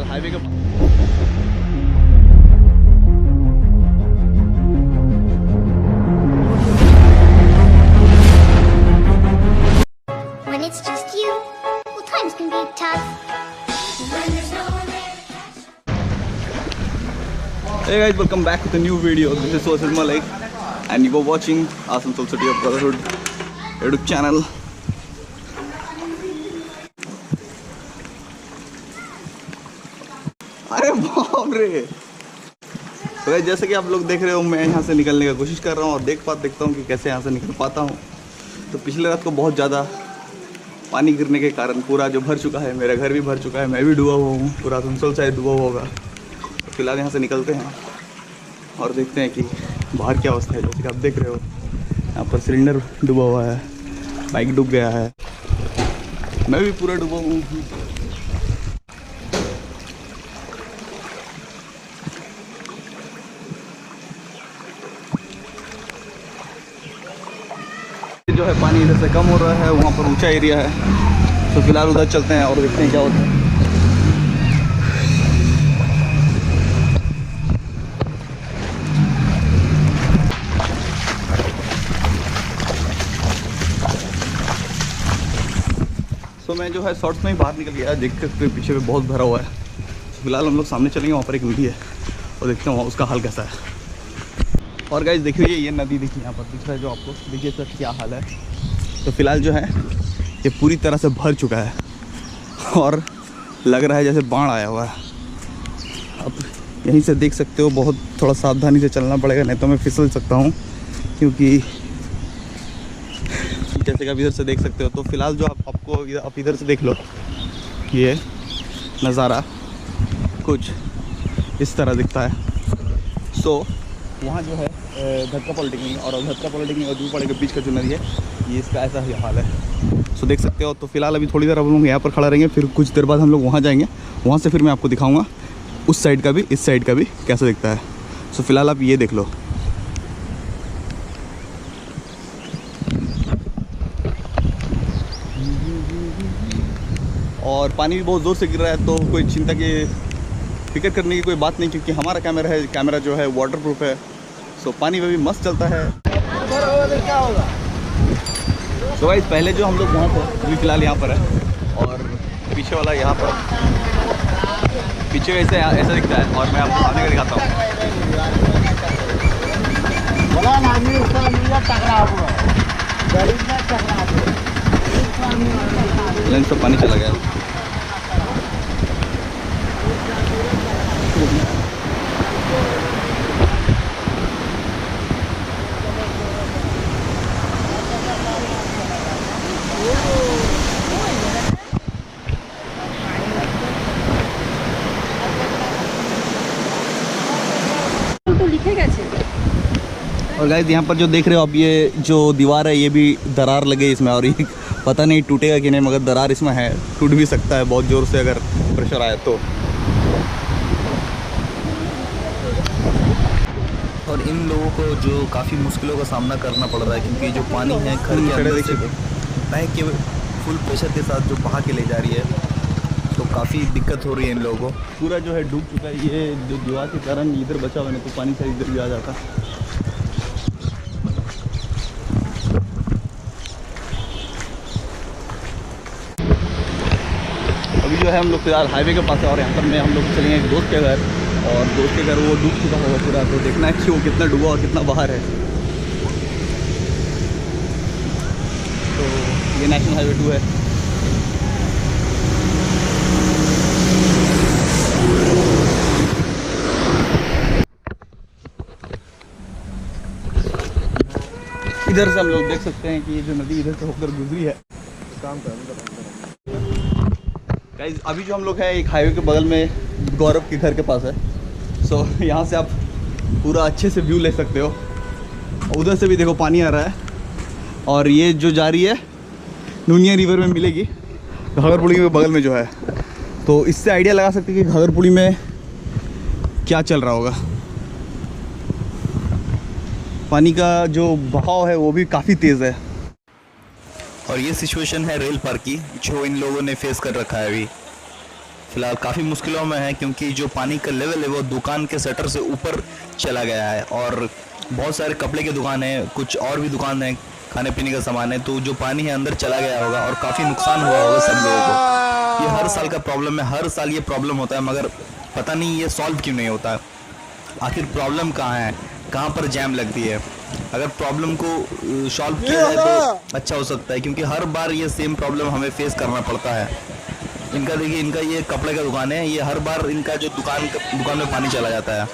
Highway के When it's just you, well, times can be tough. Hey guys, welcome back to the new video. This is Sosil Malik and you are watching Asansol City of Brotherhood YouTube channel. अरे बाप रे। तो guys जैसे कि आप लोग देख रहे हो, मैं यहाँ से निकलने की कोशिश कर रहा हूँ और देखता हूँ कि कैसे यहाँ से निकल पाता हूँ। तो पिछले रात को बहुत ज़्यादा पानी गिरने के कारण पूरा जो भर चुका है, मेरा घर भी भर चुका है, मैं भी डूबा हुआ हूँ, पूरा आसनसोल शायद डूबा हुआ होगा। तो फिलहाल यहाँ से निकलते हैं और देखते हैं कि बाहर क्या अवस्था है। जैसे कि आप देख रहे हो, यहाँ पर सिलेंडर डूबा हुआ है, बाइक डूब गया है, मैं भी पूरा डूबा हूँ। जो है पानी इधर से कम हो रहा है, वहाँ पर ऊंचा एरिया है, तो फिलहाल उधर चलते हैं और देखते हैं क्या होता है। तो मैं जो है शॉर्ट्स में ही बाहर निकल गया, देख सकते पीछे में बहुत भरा हुआ है। तो फिलहाल हम लोग सामने चलेंगे, वहाँ पर एक नदी है और देखते हैं वहाँ उसका हाल कैसा है। और गाइस देखिए, ये नदी देखिए यहाँ पर दिख रहा है जो आपको, देखिए सर क्या हाल है। तो फिलहाल जो है ये पूरी तरह से भर चुका है और लग रहा है जैसे बाढ़ आया हुआ है। अब यहीं से देख सकते हो, बहुत थोड़ा सावधानी से चलना पड़ेगा, नहीं तो मैं फिसल सकता हूँ, क्योंकि जैसे कि आप इधर से देख सकते हो। तो फिलहाल जो आप इधर से देख लो, ये नज़ारा कुछ इस तरह दिखता है। सो वहाँ जो है धक्का पॉलिटेक्निक और दूपड़े के बीच का जो नदी है, ये इसका ऐसा ही हाल है। सो देख सकते हो। तो फिलहाल अभी थोड़ी देर हम लोग यहाँ पर खड़ा रहेंगे, फिर कुछ देर बाद हम लोग वहाँ जाएंगे, वहाँ से फिर मैं आपको दिखाऊंगा उस साइड का भी, इस साइड का भी कैसा दिखता है। सो फिलहाल आप ये देख लो। और पानी भी बहुत ज़ोर से गिर रहा है, तो कोई चिंता की फिक्र करने की कोई बात नहीं, क्योंकि हमारा कैमरा जो है वाटरप्रूफ है। सो पानी में भी मस्त चलता है। तो गाइस पहले जो हम लोग वहाँ पर, अभी फ़िलहाल यहाँ पर है, और पीछे वाला यहाँ पर, पीछे ऐसा दिखता है, और मैं आपको सामने का दिखाता हूँ। लेंस पर पानी चला गया। और गाइस यहाँ पर जो देख रहे हो आप, ये जो दीवार है ये भी दरार लगे इसमें, और ये पता नहीं टूटेगा कि नहीं, मगर दरार इसमें है, टूट भी सकता है बहुत ज़ोर से अगर प्रेशर आया तो। और इन लोगों को जो काफ़ी मुश्किलों का सामना करना पड़ रहा है, क्योंकि जो पानी है घर के अंदर से बह के फुल प्रेशर के साथ जो बहा के ले जा रही है, तो काफ़ी दिक्कत हो रही है इन लोगों को। पूरा जो है डूब चुका है, ये जो दीवार के कारण इधर बचा हुआ, नहीं तो पानी से इधर भी आ जाता। अभी जो है हम लोग फिलहाल हाईवे के पास है, और यहाँ पर हम लोग चलेंगे एक दोस्त के घर, और दोस्त के घर वो डूब चुका होगा पूरा, तो देखना है कि वो कितना डूबा और कितना बाहर है। तो ये नेशनल हाईवे 2 है। इधर से हम लोग देख सकते हैं कि ये जो नदी इधर से होकर गुजरी है। गाइस अभी जो हम लोग हैं एक हाईवे के बगल में गौरव के घर के पास है। सो यहाँ से आप पूरा अच्छे से व्यू ले सकते हो। उधर से भी देखो पानी आ रहा है, और ये जो जा रही है नूनिया रिवर में मिलेगी, घाघरपुड़ी के बगल में जो है। तो इससे आइडिया लगा सकते हैं कि घाघरपुड़ी में क्या चल रहा होगा। पानी का जो बहाव है वो भी काफ़ी तेज़ है। और ये सिचुएशन है रेल पार की, जो इन लोगों ने फेस कर रखा है अभी। फिलहाल काफ़ी मुश्किलों में है क्योंकि जो पानी का लेवल है वो दुकान के शटर से ऊपर चला गया है और बहुत सारे कपड़े की दुकान है, कुछ और भी दुकान है, खाने पीने का सामान है, तो जो पानी है अंदर चला गया होगा और काफ़ी नुकसान हुआ होगा सब लोगों को। ये हर साल का प्रॉब्लम है, हर साल ये प्रॉब्लम होता है, मगर पता नहीं ये सॉल्व क्यों नहीं होता। आखिर प्रॉब्लम कहाँ है, कहाँ पर जैम लगती है? अगर प्रॉब्लम को सॉल्व किया जाए तो अच्छा हो सकता है, क्योंकि हर बार ये सेम प्रॉब्लम हमें फेस करना पड़ता है। इनका देखिए, इनका ये कपड़े का दुकान है, ये हर बार इनका जो दुकान में पानी चला जाता है।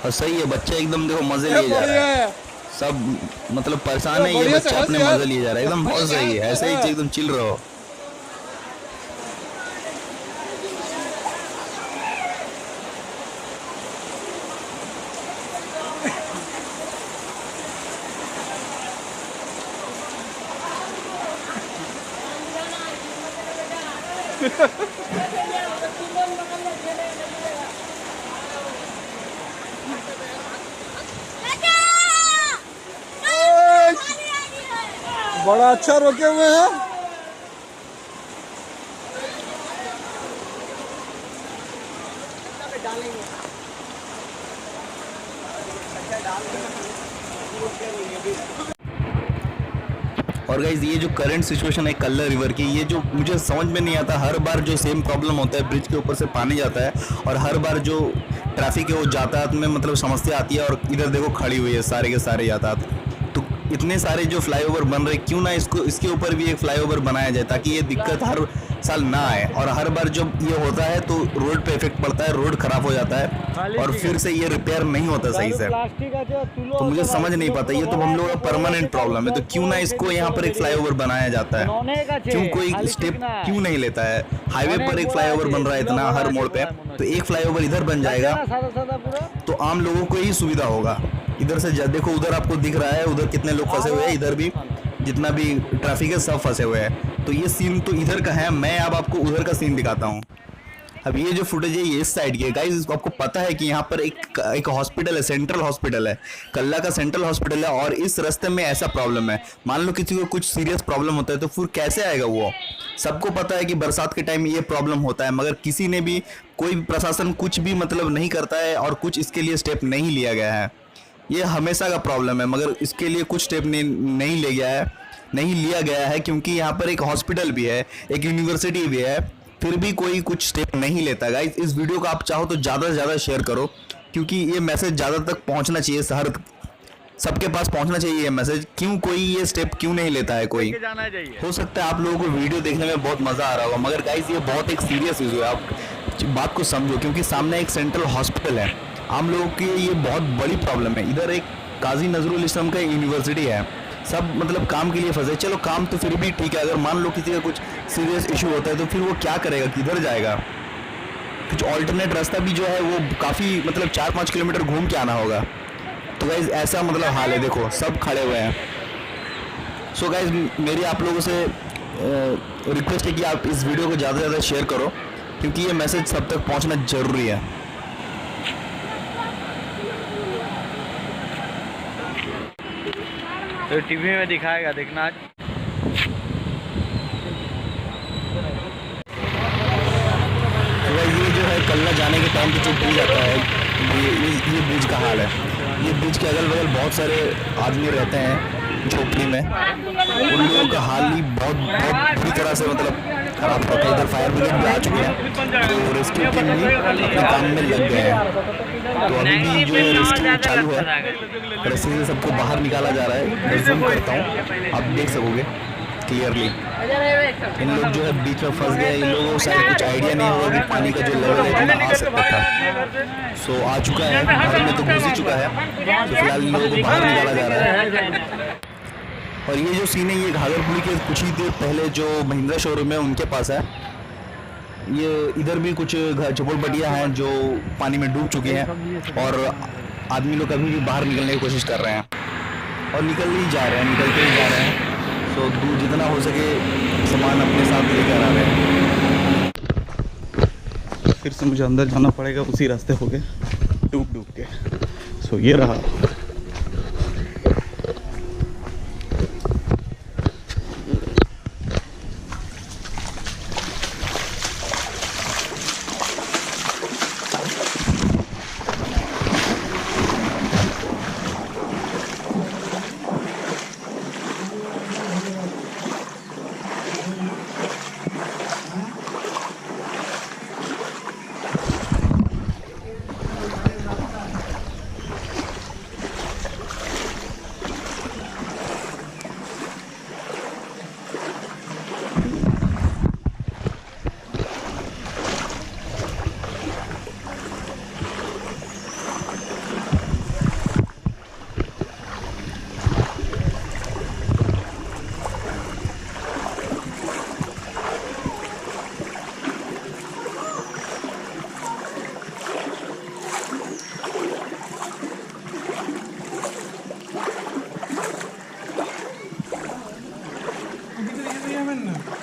और सही है, बच्चे एकदम देखो मजे लिए जा रहे हैं, सब मतलब परेशान है, ये बच्चा अपने मजे लिए जा रहा है, एकदम बहुत सही है, ऐसे ही एकदम चिल रहो। बड़ा अच्छा रोके हुए हैं। और गाइज ये जो करंट सिचुएशन है कल्ला रिवर की, ये जो मुझे समझ में नहीं आता, हर बार जो सेम प्रॉब्लम होता है, ब्रिज के ऊपर से पानी जाता है और हर बार जो ट्रैफिक है वो यातायात में मतलब समस्या आती है। और इधर देखो खड़ी हुई है सारे के सारे यातायात, तो इतने सारे जो फ्लाईओवर बन रहे, क्यों ना इसके ऊपर भी एक फ्लाईओवर बनाया जाए ताकि ये दिक्कत हर साल ना आए। और हर बार जब ये होता है तो रोड पे इफेक्ट पड़ता है, रोड खराब हो जाता है और फिर से ये रिपेयर नहीं होता सही से। तो मुझे समझ नहीं पाता, ये तो हम लोगों का परमानेंट प्रॉब्लम है, तो क्यों ना इसको यहाँ पर एक फ्लाईओवर बनाया जाता है, क्यों कोई स्टेप क्यों नहीं लेता है? हाईवे पर एक फ्लाईओवर बन रहा है इतना हर मोड़ पे, तो एक फ्लाईओवर इधर बन जाएगा तो आम लोगों को ही सुविधा होगा। इधर से देखो, उधर आपको दिख रहा है उधर कितने लोग फंसे हुए हैं, इधर भी जितना भी ट्रैफिक है सब फंसे हुए हैं। तो ये सीन तो इधर का है, मैं अब आपको उधर का सीन दिखाता हूँ। अब ये जो फुटेज है ये इस साइड की है गाइस। आपको पता है कि यहाँ पर एक हॉस्पिटल है, सेंट्रल हॉस्पिटल है, कल्ला का सेंट्रल हॉस्पिटल है, और इस रास्ते में ऐसा प्रॉब्लम है, मान लो किसी को कुछ सीरियस प्रॉब्लम होता है तो फिर कैसे आएगा वो? सबको पता है कि बरसात के टाइम ये प्रॉब्लम होता है, मगर किसी ने भी, कोई प्रशासन कुछ भी मतलब नहीं करता है और कुछ इसके लिए स्टेप नहीं लिया गया है। ये हमेशा का प्रॉब्लम है, मगर इसके लिए कुछ स्टेप नहीं लिया गया है क्योंकि यहाँ पर एक हॉस्पिटल भी है, एक यूनिवर्सिटी भी है, फिर भी कोई कुछ स्टेप नहीं लेता। गाइस इस वीडियो को आप चाहो तो ज़्यादा से ज़्यादा शेयर करो, क्योंकि ये मैसेज ज़्यादा तक पहुँचना चाहिए, सबके पास पहुँचना चाहिए ये मैसेज। क्यों कोई ये स्टेप क्यों नहीं लेता है कोई? हो सकता है आप लोगों को वीडियो देखने में बहुत मज़ा आ रहा होगा, मगर गाइस ये बहुत एक सीरियस इशू है, आप बात को समझो, क्योंकि सामने एक सेंट्रल हॉस्पिटल है, आम लोगों की ये बहुत बड़ी प्रॉब्लम है। इधर एक काजी नजरुल इस्लाम का यूनिवर्सिटी है, सब मतलब काम के लिए फंसे। चलो काम तो फिर भी ठीक है, अगर मान लो किसी का कुछ सीरियस इशू होता है तो फिर वो क्या करेगा, किधर जाएगा? कुछ ऑल्टरनेट रास्ता भी जो है वो काफ़ी मतलब 4-5 किलोमीटर घूम के आना होगा। तो गाइज ऐसा मतलब हाल है, देखो सब खड़े हुए हैं। सो गाइज मेरी आप लोगों से रिक्वेस्ट है कि आप इस वीडियो को ज़्यादा से ज़्यादा शेयर करो, क्योंकि ये मैसेज सब तक पहुँचना ज़रूरी है। तो टीवी में दिखाएगा, देखना आज। तो ये जो है कल्ला जाने के टाइम पे जो ब्रिज आता है, ये ब्रिज का हाल है। ये ब्रिज के अगल बगल बहुत सारे आदमी रहते हैं झोपड़ी में, उन लोगों का हाल ही बहुत बुरी तरह से मतलब खराब होता है। इधर फायर ब्रिगेड भी आ चुके हैं, तो रेस्क्यू टीम भी अपने काम में लग गए हैं। तो अभी भी जो है रेस्क्यू चालू है, रस्सी से सबको बाहर निकाला जा रहा है। मैं जूम करता हूँ, आप देख सकोगे क्लियरली। इन लोग जो है बीच में फंस गए, इन लोगों को शायद कुछ आइडिया नहीं होगा कि पानी का जो लेवल है कितना आ सकता था। सो आ चुका है, घर में तो घुस ही चुका है, तो फिलहाल इन लोगों को बाहर निकाला जा रहा है। और ये जो सीन है ये घाघरपुरी के कुछ ही देर पहले जो महिंद्रा शोरूम है उनके पास है। ये इधर भी कुछ झोपड़पट्टियाँ हैं जो पानी में डूब चुकी हैं और आदमी लोग अभी भी बाहर निकलने की कोशिश कर रहे हैं और निकलते ही जा रहे हैं। तो दूर जितना हो सके सामान अपने साथ लेकर आ रहे हैं। फिर से मुझे अंदर जाना पड़ेगा उसी रास्ते होके डूब के। सो ये रहा।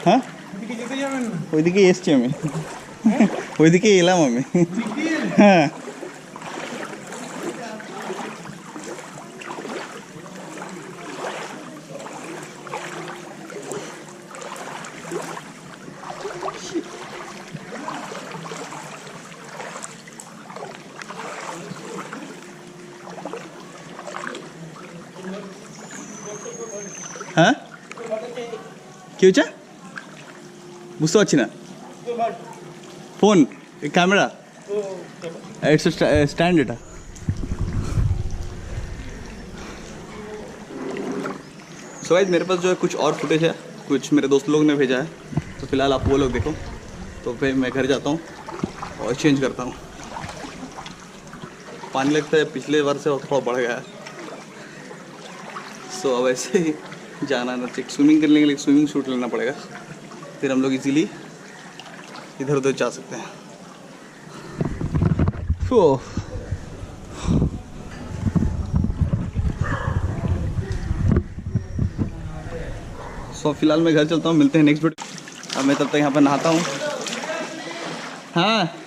হ্যাঁ ওইদিকে এসছি আমি ওইদিকে এলাম আমি হ্যাঁ হ্যাঁ কি হয়েছে বুঝতে পারছি না ফোন कैमरा इट्स स्टैंड এটা सो गाइस मेरे पास जो है कुछ और फुटेज है कुछ मेरे दोस्त लोग ने भेजा है तो फिलहाल आप वो लोग देखो तो फिर मैं घर जाता हूँ और चेंज करता हूँ पानी लगता है पिछले बार से और थोड़ा बढ़ गया है सो अब ऐसे ही जाना ना चाहिए स्विमिंग करने के लिए स्विमिंग सूट लेना पड़ेगा फिर हम लोग इजीली इधर उधर जा सकते हैं सो फिलहाल मैं घर चलता हूँ मिलते हैं नेक्स्ट वीडियो अब मैं तब तक यहाँ पर नहाता हूँ हाँ